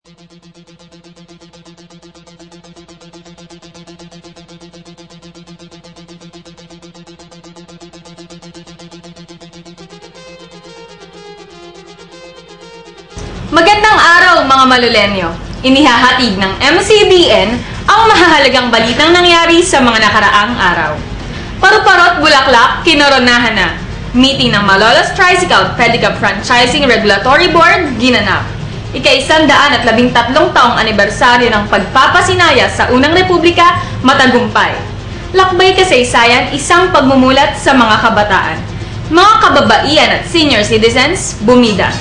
Magandang araw mga malulenyo! Inihahatid ng MCBN ang mahahalagang balitang nangyari sa mga nakaraang araw. Paru-parot Bulaklak, kinoronahan na. Meeting ng Malolos Tricycle Pedicab Franchising Regulatory Board, ginanap. Ika-113 taong anibersaryo ng pagpapasinaya sa Unang Republika, matagumpay. Lakbay kasaysayan, isang pagmumulat sa mga kabataan. Mga kababaihan at senior citizens, bumida.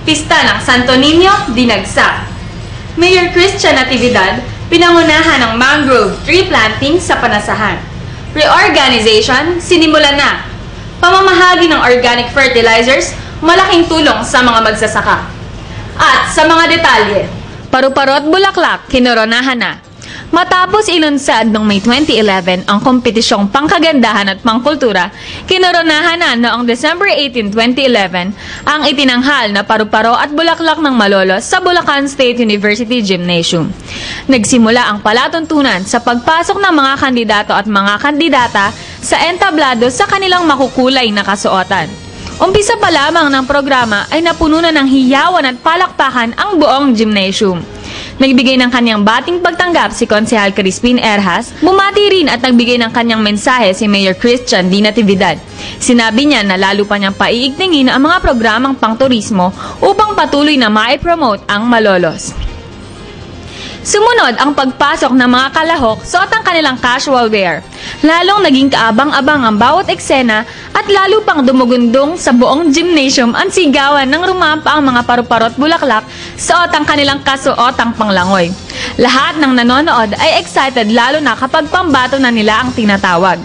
Pista ng Santo Niño, dinagsa. Mayor Christian Natividad, pinangunahan ng mangrove tree planting sa Panasahan. Reorganization, sinimulan na. Pamamahagi ng organic fertilizers, malaking tulong sa mga magsasaka. At sa mga detalye, Paru-parot Bulaklak, kinoronahan na. Matapos ilunsad noong May 2011 ang kompetisyong pangkagandahan at pangkultura, kinoronahan na noong December 18, 2011 ang itinanghal na Paru-paro at Bulaklak ng Malolos sa Bulacan State University Gymnasium. Nagsimula ang palatuntunan sa pagpasok ng mga kandidato at mga kandidata sa entablado sa kanilang makukulay na kasuotan. Umpisa pa lamang ng programa ay napuno na ng hiyawan at palakpakan ang buong gymnasium. Nagbigay ng kanyang bating pagtanggap si Konsehal Crispin Erhas, bumati rin at nagbigay ng kanyang mensahe si Mayor Christian D. Natividad. Sinabi niya na lalo pa niyang paiigtingin ang mga programang pangturismo upang patuloy na ma-promote ang Malolos. Sumunod ang pagpasok ng mga kalahok suot ang kanilang casual wear. Lalong naging kaabang-abang ang bawat eksena at lalo pang dumugundong sa buong gymnasium ang sigawan ng rumampa ang mga paru-parot bulaklak suot ang kanilang kasuotang panglangoy. Lahat ng nanonood ay excited lalo na kapag pambato na nila ang tinatawag.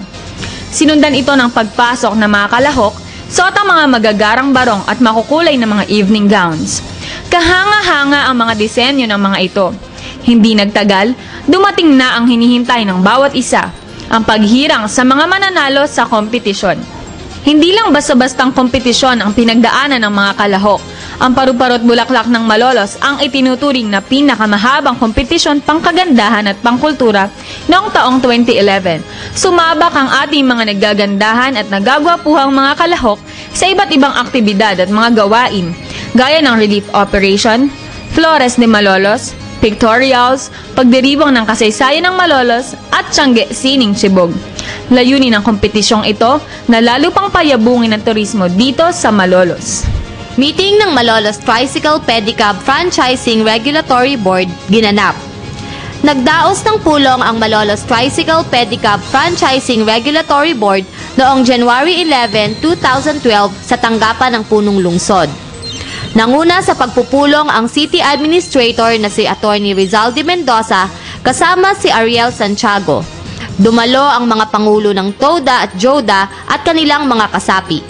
Sinundan ito ng pagpasok ng mga kalahok suot ang mga magagarang barong at makukulay na mga evening gowns. Kahanga-hanga ang mga disenyo ng mga ito. Hindi nagtagal, dumating na ang hinihintay ng bawat isa, ang paghirang sa mga mananalo sa kompetisyon. Hindi lang basta-bastang kompetisyon ang pinagdaanan ng mga kalahok. Ang Paru-parot Bulaklak ng Malolos ang itinuturing na pinakamahabang kompetisyon pangkagandahan at pangkultura noong taong 2011. Sumabak ang ating mga nagagandahan at nagagwapuhang mga kalahok sa iba't ibang aktibidad at mga gawain, gaya ng relief operation, Flores de Malolos, pictorials, pagdiribong ng kasaysayan ng Malolos at Tiangge Sining Chibog. Layunin ng kompetisyong ito na lalo pang payabungin ang turismo dito sa Malolos. Meeting ng Malolos Tricycle Pedicab Franchising Regulatory Board, ginanap. Nagdaos ng pulong ang Malolos Tricycle Pedicab Franchising Regulatory Board noong January 11, 2012 sa tanggapan ng Punong Lungsod. Nanguna sa pagpupulong ang City Administrator na si Atty. Rizal de Mendoza kasama si Ariel Santiago. Dumalo ang mga pangulo ng TODA at JODA at kanilang mga kasapi.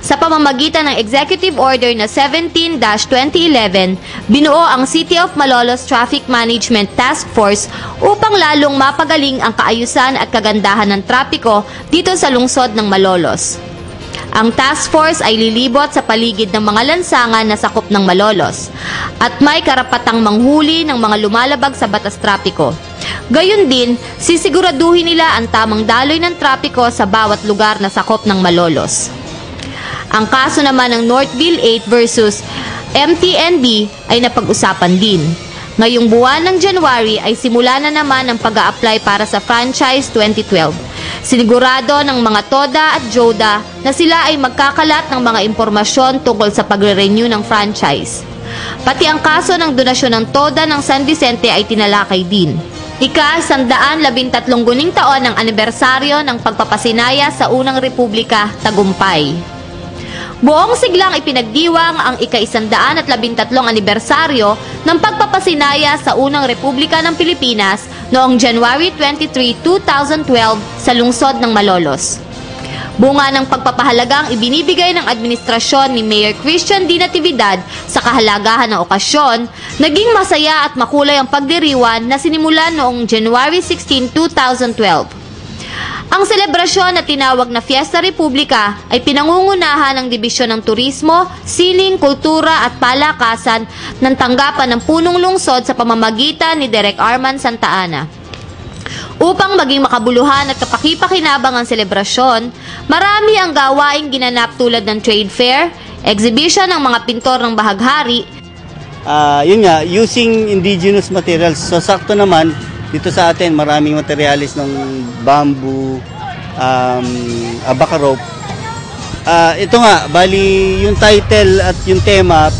Sa pamamagitan ng Executive Order na 17-2011, binuo ang City of Malolos Traffic Management Task Force upang lalong mapagaling ang kaayusan at kagandahan ng trapiko dito sa lungsod ng Malolos. Ang task force ay lilibot sa paligid ng mga lansangan na sakop ng Malolos at may karapatang manghuli ng mga lumalabag sa batas trapiko. Gayon din, sisiguraduhin nila ang tamang daloy ng trapiko sa bawat lugar na sakop ng Malolos. Ang kaso naman ng Northville 8 versus MTNB ay napag-usapan din. Ngayong buwan ng January ay simula na naman ang pag-a-apply para sa franchise 2012. Sinigurado ng mga TODA at JODA na sila ay magkakalat ng mga impormasyon tungkol sa pagre-renew ng franchise. Pati ang kaso ng donasyon ng TODA ng San Vicente ay tinalakay din. Ika-113 guning taon ng anibersaryo ng pagpapasinaya sa Unang Republika, tagumpay. Buong siglang ipinagdiwang ang ika-113 anibersaryo ng pagpapasinaya sa Unang Republika ng Pilipinas noong January 23, 2012 sa lungsod ng Malolos. Bunga ng pagpapahalagang ibinibigay ng administrasyon ni Mayor Christian D. Natividad sa kahalagahan ng okasyon, naging masaya at makulay ang pagdiriwan na sinimulan noong January 16, 2012. Ang selebrasyon na tinawag na Fiesta Republica ay pinangungunahan ng Dibisyon ng Turismo, Sining, Kultura at Palakasan ng tanggapan ng punong lungsod sa pamamagitan ni Direk Arman Santa Ana. Upang maging makabuluhan at kapakipakinabang ang selebrasyon, marami ang gawaing ginanap tulad ng trade fair, exhibition ng mga pintor ng bahaghari. Yun nga, using indigenous materials. So sakto naman, dito sa atin maraming materialis ng bamboo, abaca rope. Ito nga, bali yung title at yung tema,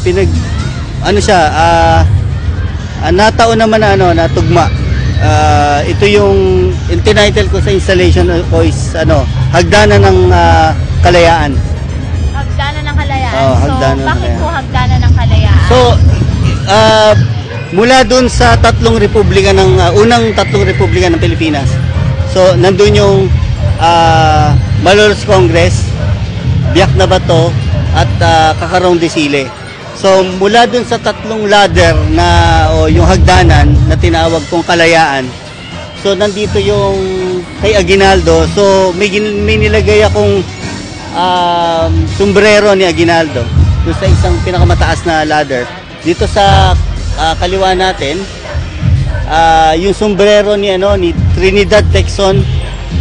nataon naman na tugma. Ito yung tinitle ko sa installation ko is Hagdanan ng Kalayaan. Hagdanan ng Kalayaan. Hagdanan bakit ng po Hagdanan ng Kalayaan? So, mula dun sa unang tatlong republika ng Pilipinas. So, nandun yung Malolos Congress, Biak na Bato, at Kakarong de Sile. So, mula dun sa tatlong ladder yung hagdanan na tinawag kong Kalayaan. So, nandito yung kay Aguinaldo. So, may nilagay akong sombrero ni Aguinaldo doon sa isang pinakamataas na ladder. Dito sa kaliwa natin, yung sombrero ni Trinidad Texon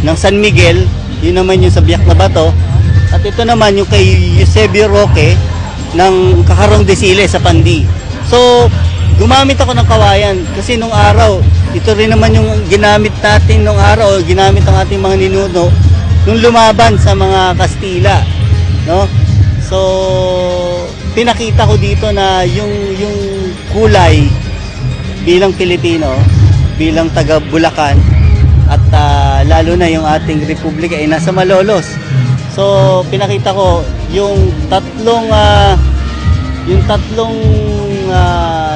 ng San Miguel, yun naman yung sa Biak na Bato. At ito naman yung kay Eusebio Roque ng Kakarong de Sile sa Pandi. So, gumamit ako ng kawayan kasi nung araw, ito rin naman yung ginamit natin nung araw, ginamit ang ating mga ninuno nung lumaban sa mga Kastila, no? So, pinakita ko dito na yung kulay bilang Pilipino, bilang taga Bulacan, at lalo na yung ating republika ay nasa Malolos. So, pinakita ko yung tatlong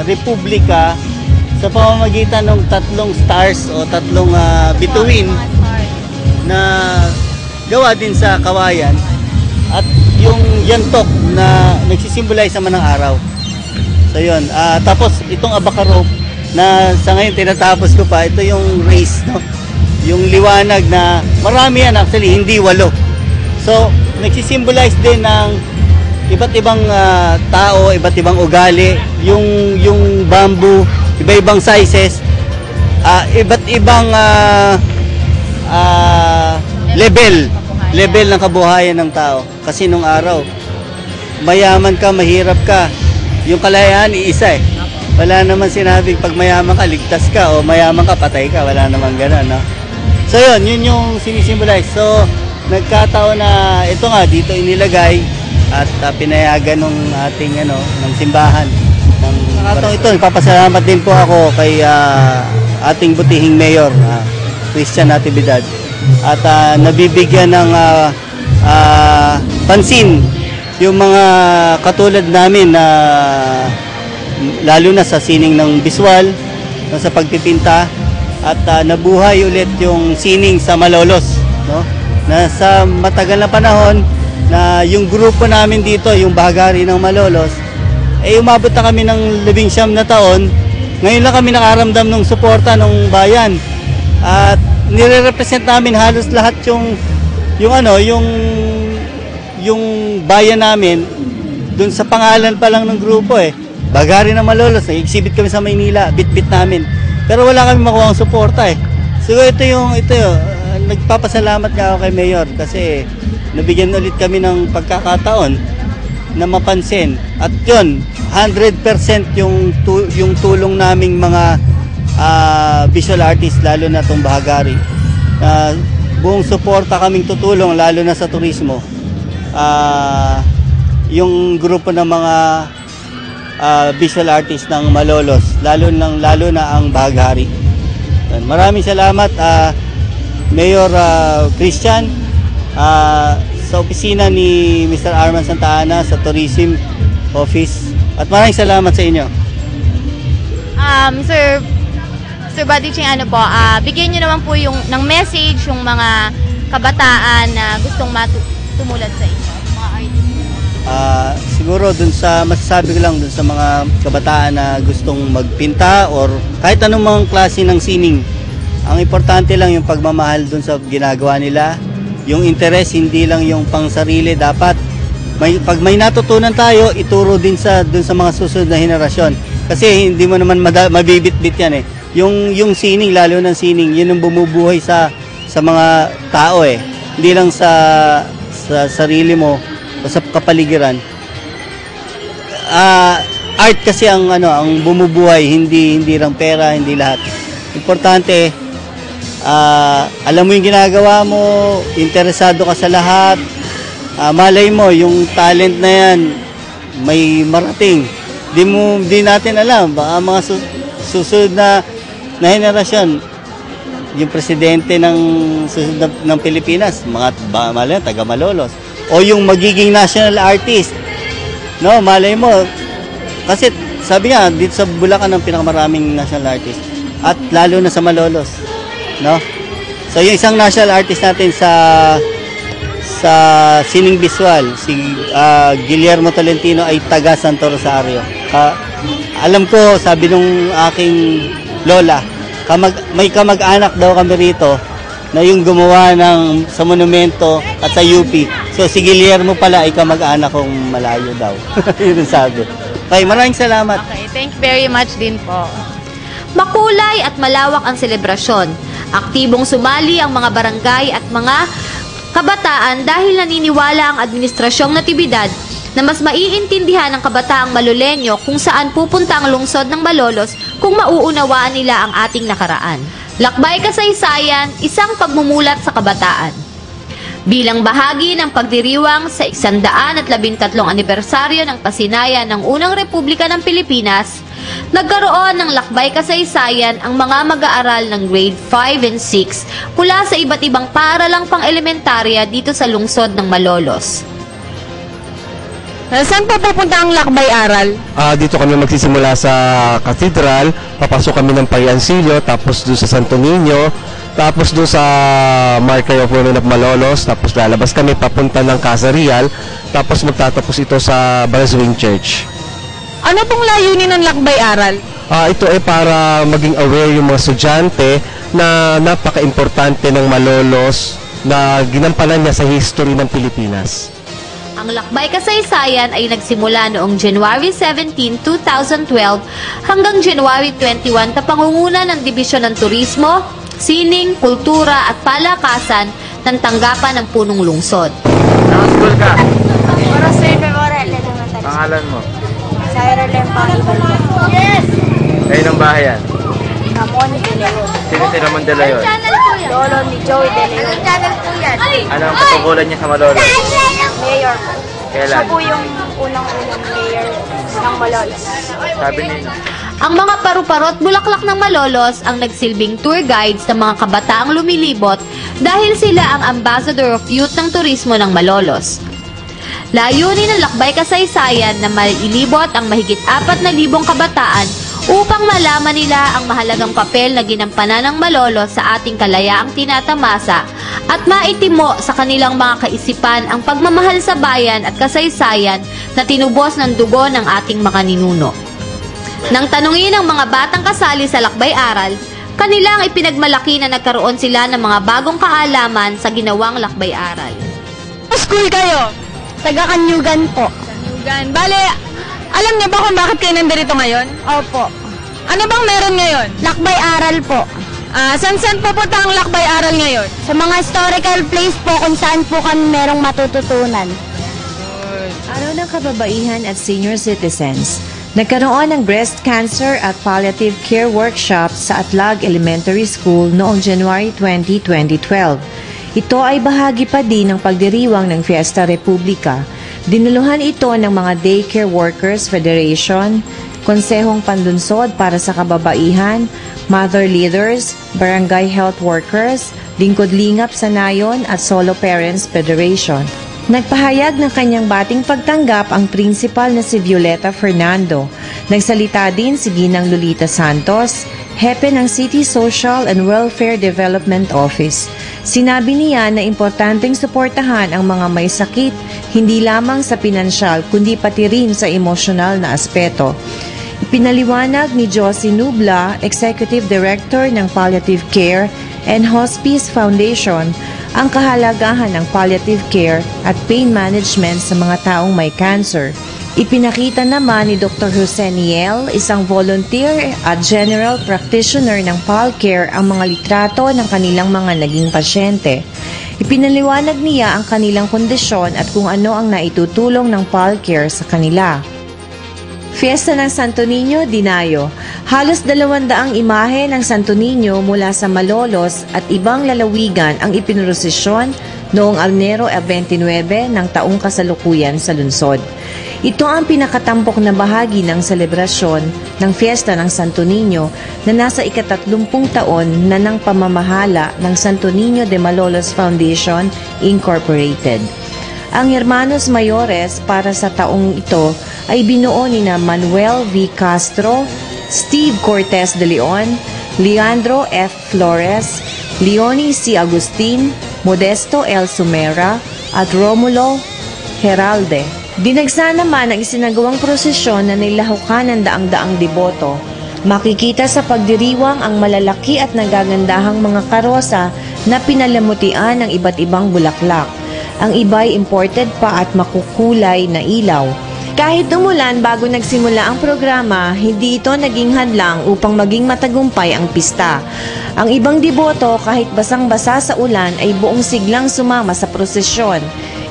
republika sa pamamagitan ng tatlong stars o tatlong bituin na gawa din sa kawayan, at yung yantok na nagsisimbolize naman ng araw. So yun, tapos itong abaca rope na sa ngayon tinatapos ko pa, ito yung race, no? Yung liwanag na marami yan actually, hindi 8. So nagsisimbolize din ng iba't ibang tao, iba't ibang ugali, yung bamboo, iba-ibang sizes, iba't ibang level ng kabuhayan ng tao. Kasi nung araw, mayaman ka, mahirap ka, yung kalayaan iisa eh. Wala naman sinabing pag mayaman ka, ligtas ka, o mayaman ka, patay ka. Wala naman gano'n, no? So yun yung sinisimbolize. So nagkataon na ito nga dito inilagay at pinayagan ng ating ng simbahan. Ito, ipapasalamat din po ako kay ating butihing mayor, Christian Natividad. At nabibigyan ng pansin yung mga katulad namin na lalo na sa sining ng biswal, sa pagpipinta, at nabuhay ulit yung sining sa Malolos, no? Na sa matagal na panahon na yung grupo namin dito, yung Bahaghari ng Malolos, umabot na kami ng 19 na taon. Ngayon lang kami nakaramdam ng suporta ng bayan. At nire-represent namin halos lahat yung bayan namin dun sa pangalan pa lang ng grupo Bahaghari ng Malolos. Nag-exhibit kami sa Maynila, bit-bit namin. Pero wala kami makuha ang suporta So ito yung nagpapasalamat nga ako kay Mayor kasi nabigyan ulit kami ng pagkakataon na mapansin. At yun, 100% yung tulong naming mga visual artists, lalo na itong Bahaghari. Buong suporta kaming tutulong, lalo na sa turismo. Yung grupo ng mga visual artists ng Malolos, lalo na ang Bahaghari. Maraming salamat, Mayor Christian, sa opisina ni Mr. Arman Santa Ana sa Tourism Office, at maraming salamat sa inyo. Sir Buddy Ching, bigyan nyo naman po ng message yung mga kabataan na gustong tumulad sa inyo, mga artists. Siguro masasabi ko lang dun sa mga kabataan na gustong magpinta or kahit anong mga klase ng sining Ang importante lang yung pagmamahal dun sa ginagawa nila, yung interes, hindi lang yung pang sarili. Dapat, pag may natutunan tayo, ituro din dun sa mga susunod na henerasyon. Kasi hindi mo naman mabibit-bit yan eh. Yung sining, lalo ng sining, yun ang bumubuhay sa mga tao eh. Hindi lang sa sarili mo o sa kapaligiran. Art kasi ang bumubuhay, hindi lang pera, hindi lahat. Importante, alam mo yung ginagawa mo, interesado ka sa lahat. Malay mo yung talent na yan may marating. Di natin alam, baka mga susunod na henerasyon, yung presidente ng susunod ng Pilipinas, malay taga Malolos, o yung magiging national artist. No, malay mo. Kasi sabi nga, dito sa Bulacan ang pinakamaraming national artist. At lalo na sa Malolos. No? So yung isang national artist natin sa sining visual, si Guillermo Tolentino ay taga Santo Rosario. Alam ko, sabi nung aking lola, may kamag-anak daw kami rito na yung gumawa sa monumento at sa UP. So si Guillermo pala ay kamag-anak kong malayo daw. Yun sabi. Okay, maraming salamat. Okay, thank you very much din po. Makulay at malawak ang selebrasyon. Aktibong sumali ang mga barangay at mga kabataan dahil naniniwala ang administrasyong natibidad na mas maiintindihan ng kabataang Malolenyo kung saan pupunta ang lungsod ng Malolos kung mauunawaan nila ang ating nakaraan. Lakbay kasaysayan, isang pagmumulat sa kabataan. Bilang bahagi ng pagdiriwang sa 113 anibersaryo ng pasinayan ng Unang Republika ng Pilipinas, nagkaroon ng lakbay kasaysayan ang mga mag-aaral ng grade 5 and 6 mula sa iba't ibang paaralang pang-elementarya dito sa lungsod ng Malolos. Saan po pupunta ang lakbay-aral? Dito kami magsisimula sa Cathedral, papasok kami ng Payancillo, tapos doon sa Santo Niño, tapos doon sa Marquay of Women of Malolos, tapos lalabas kami papunta ng Casa Real, tapos magtatapos ito sa Balaswing Church. Ano pong layunin ng lakbay-aral? Ito ay para maging aware yung mga estudyante na napaka-importante ng Malolos na ginampanan niya sa history ng Pilipinas. Ang lakbay kasaysayan ay nagsimula noong January 17, 2012 hanggang January 21 sa pangunguna ng Dibisyon ng Turismo, Sining, Kultura at Palakasan ng tanggapan ng Punong Lungsod. Saan school ka? Memorial Elementary. Pangalan mo? Cyril Empangibal. Yes! Kayo ng bahayan? Ramon De Leon. Sino si Ramon De Leon? Lolo ni Joey De Leon. Ano ang katungkulan niya sa Malolos? Mayor po. Kailan? Siya po yung unang-unang mayor ng Malolos. Sabi niya. Ang mga paru-parot bulaklak ng Malolos ang nagsilbing tour guides ng mga kabataang lumilibot dahil sila ang ambassador of youth ng turismo ng Malolos. Layunin ng lakbay kasaysayan na mailibot ang mahigit 4,000 kabataan upang malaman nila ang mahalagang papel na ginampanan ng Malolos sa ating kalayaang tinatamasa at maitimo sa kanilang mga kaisipan ang pagmamahal sa bayan at kasaysayan na tinubos ng dugo ng ating mga ninuno. Nang tanungin ng mga batang kasali sa lakbay-aral, kanilang ipinagmalaki na nagkaroon sila ng mga bagong kaalaman sa ginawang lakbay-aral. School kayo? Taga-Kanyugan po. Kanyugan. Bale, alam niyo ba kung bakit kayo nandito ngayon? Opo. Ano bang meron ngayon? Lakbay-aral po. Saan pupunta ang lakbay-aral ngayon? Sa mga historical place po kung saan po kami merong matututunan. Araw ng Kababaihan at Senior Citizens. Nagkaroon ng breast cancer at palliative care workshop sa Atlag Elementary School noong January 20, 2012. Ito ay bahagi pa din ng pagdiriwang ng Fiesta Republica. Dinuluhan ito ng mga Daycare Workers Federation, Konsehong Panlunsod para sa Kababaihan, Mother Leaders, Barangay Health Workers, Lingkod Lingap sa Nayon at Solo Parents Federation. Nagpahayag ng kanyang bating pagtanggap ang principal na si Violeta Fernando. Nagsalita din si Ginang Lolita Santos, hepe ng City Social and Welfare Development Office. Sinabi niya na importanteng suportahan ang mga may sakit, hindi lamang sa pinansyal kundi pati rin sa emosyonal na aspeto. Ipinaliwanag ni Josie Nubla, Executive Director ng Palliative Care and Hospice Foundation, ang kahalagahan ng palliative care at pain management sa mga taong may cancer. Ipinakita naman ni Dr. Jose Niel, isang volunteer at general practitioner ng PalCare, ang mga litrato ng kanilang mga naging pasyente. Ipinaliwanag niya ang kanilang kondisyon at kung ano ang naitutulong ng PalCare sa kanila. Fiesta ng Santo Niño, Dinayo. Halos 200 imahe ng Santo Niño mula sa Malolos at ibang lalawigan ang ipinrosesyon noong Enero 29 ng taong kasalukuyan sa lungsod. Ito ang pinakatampok na bahagi ng selebrasyon ng Fiesta ng Santo Niño na nasa ika-30 taon na ng pamamahala ng Santo Niño de Malolos Foundation Incorporated. Ang Hermanos Mayores para sa taong ito ay binuo ni na Manuel V. Castro, Steve Cortez de Leon, Leandro F. Flores, Leonie C. Agustin, Modesto L. Sumera, at Romulo Heralde. Dinagsa naman ang isinagawang prosesyon na nilahukan ng daang-daang deboto. Makikita sa pagdiriwang ang malalaki at nagagandahang mga karosa na pinalamutian ng iba't ibang bulaklak. Ang iba'y imported pa at makukulay na ilaw. Kahit umulan bago nagsimula ang programa, hindi ito naging hadlang upang maging matagumpay ang pista. Ang ibang deboto kahit basang-basa sa ulan ay buong siglang sumama sa prosesyon.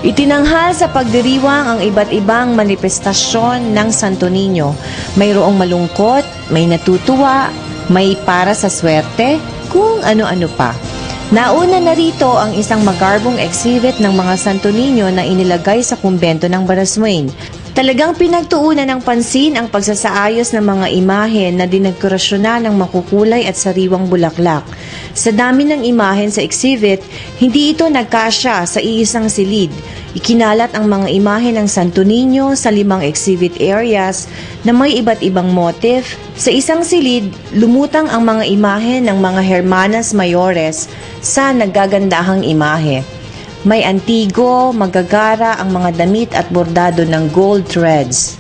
Itinanghal sa pagdiriwang ang iba't ibang manifestasyon ng Santo Niño. Mayroong malungkot, may natutuwa, may para sa swerte, kung ano-ano pa. Nauna na rito ang isang magarbong exhibit ng mga Santo Niño na inilagay sa kumbento ng Baraswain. Talagang pinagtuunan ng pansin ang pagsasaayos ng mga imahen na dinagkorasyonan ng makukulay at sariwang bulaklak. Sa dami ng imahen sa exhibit, hindi ito nagkasya sa iisang silid. Ikinalat ang mga imahen ng Santo Niño sa 5 exhibit areas na may iba't ibang motif. Sa isang silid, lumutang ang mga imahen ng mga Hermanas Mayores sa naggagandahang imahe. May antigo, magagara ang mga damit at bordado ng gold threads.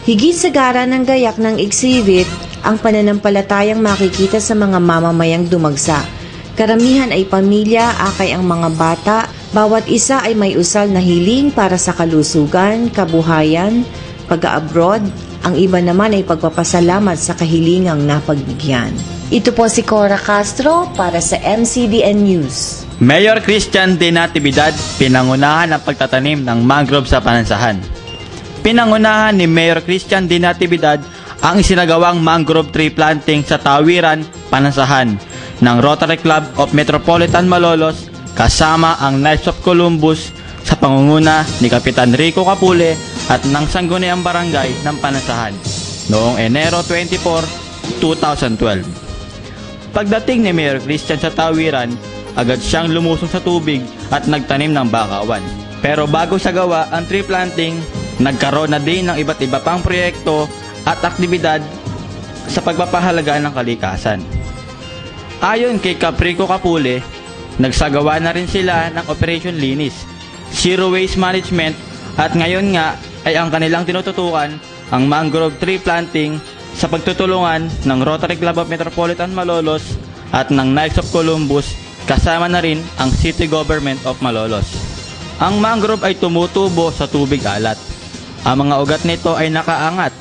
Higit sa gara ng gayak ng exhibit, ang pananampalatayang makikita sa mga mamamayang dumagsa. Karamihan ay pamilya, akay ang mga bata, bawat isa ay may usal na hiling para sa kalusugan, kabuhayan, pag-abroad, ang iba naman ay pagpapasalamat sa kahilingang napagbigyan. Ito po si Cora Castro para sa MCBN News. Mayor Christian de Natividad, pinangunahan ang pagtatanim ng mangrove sa Panansahan. Pinangunahan ni Mayor Christian de Natividad ang isinagawang mangrove tree planting sa Tawiran, Panansahan ng Rotary Club of Metropolitan Malolos kasama ang Knights of Columbus sa pangunguna ni Kapitan Rico Capule at ng Sangguniang Barangay ng Panansahan noong Enero 24, 2012. Pagdating ni Mayor Christian sa Tawiran, agad siyang lumusong sa tubig at nagtanim ng bakawan. Pero bago sa gawa ang tree planting, nagkaroon na din ng iba't iba pang proyekto at aktibidad sa pagpapahalaga ng kalikasan. Ayon kay Caprico Capule, nagsagawa na rin sila ng Operation Linis, Zero Waste Management at ngayon nga ay ang kanilang tinututukan ang mangrove tree planting sa pagtutulungan ng Rotary Club of Metropolitan Malolos at ng Knights of Columbus kasama na rin ang City Government of Malolos. Ang mangrove ay tumutubo sa tubig alat. Ang mga ugat nito ay nakaangat.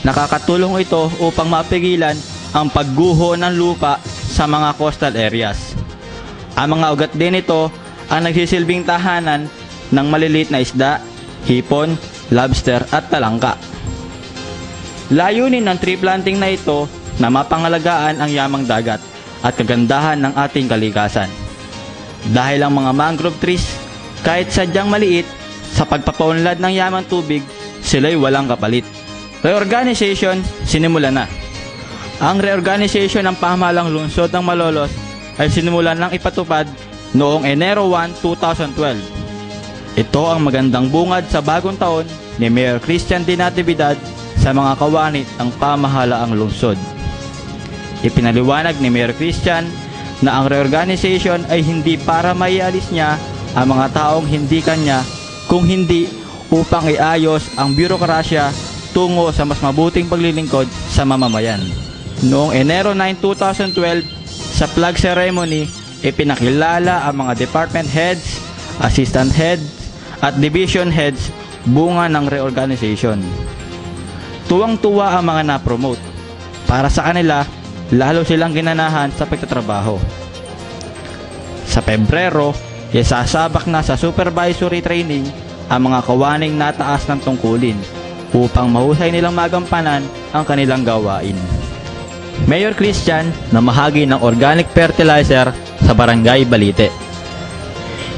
Nakakatulong ito upang mapigilan ang pagguho ng lupa sa mga coastal areas. Ang mga ugat din ito ang nagsisilbing tahanan ng maliliit na isda, hipon, lobster at talangka. Layunin ng tree planting na ito na mapangalagaan ang yamang dagat at kagandahan ng ating kalikasan. Dahil ang mga mangrove trees, kahit sadyang maliit, sa pagpapaunlad ng yamang tubig, sila'y walang kapalit. Reorganization, sinimula na. Ang reorganization ng pamahalang lungsod ng Malolos ay sinimulan ng ipatupad noong Enero 1, 2012. Ito ang magandang bungad sa bagong taon ni Mayor Christian de Natividad sa mga kawani ng pamahalaang lungsod. Ipinaliwanag ni Mayor Christian na ang reorganization ay hindi para maialis niya ang mga taong hindi kanya, kung hindi upang iayos ang birokrasya tungo sa mas mabuting paglilingkod sa mamamayan. Noong Enero 9, 2012, sa flag ceremony, ipinakilala ang mga department heads, assistant heads, at division heads bunga ng reorganization. Tuwang-tuwa ang mga na-promote. Para sa kanila, lalo silang ginanahan sa pagtatrabaho. Sa Pebrero, isasabak na sa supervisory training ang mga kawaning nataas ng tungkulin upang mahusay nilang magampanan ang kanilang gawain. Mayor Christian namahagi ng organic fertilizer sa Barangay Balite.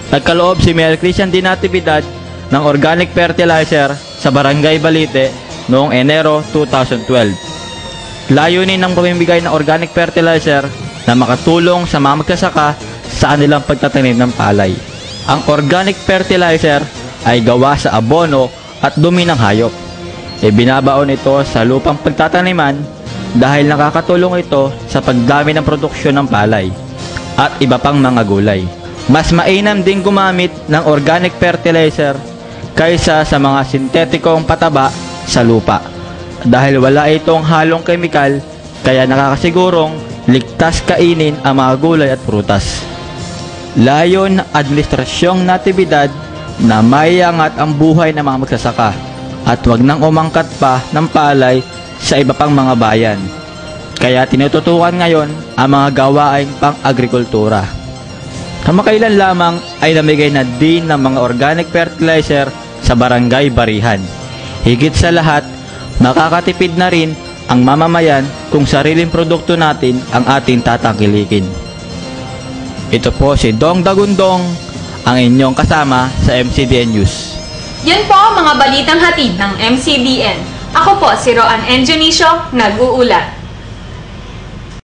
Nagkaloob si Mayor Christian D. Natividad ng organic fertilizer sa Barangay Balite noong Enero 2012. Layunin ng pamimigay ng organic fertilizer na makatulong sa mga magsasaka sa kanilang pagtatanim ng palay. Ang organic fertilizer ay gawa sa abono at dumi ng hayop. Ibinabaon ito sa lupang pagtataniman dahil nakakatulong ito sa pagdami ng produksyon ng palay at iba pang mga gulay. Mas mainam ding gumamit ng organic fertilizer kaysa sa mga sintetikong pataba sa lupa dahil wala itong halong kemikal kaya nakakasigurong ligtas kainin ang mga gulay at prutas. Layon ng Administrasyong Natividad na maiangat ang buhay ng mga magsasaka at wag nang umangkat pa ng palay sa iba pang mga bayan. Kaya tinututukan ngayon ang mga gawaing pang-agrikultura. Kamakailan lamang ay namigay na din ng mga organic fertilizer sa Barangay Barihan. Higit sa lahat, makakatipid na rin ang mamamayan kung sariling produkto natin ang ating tatangkilikin. Ito po si Dong Dagundong, ang inyong kasama sa MCDN News. Yan po ang mga balitang hatid ng MCDN. Ako po si Roan N. Dionisio, nag-uulat.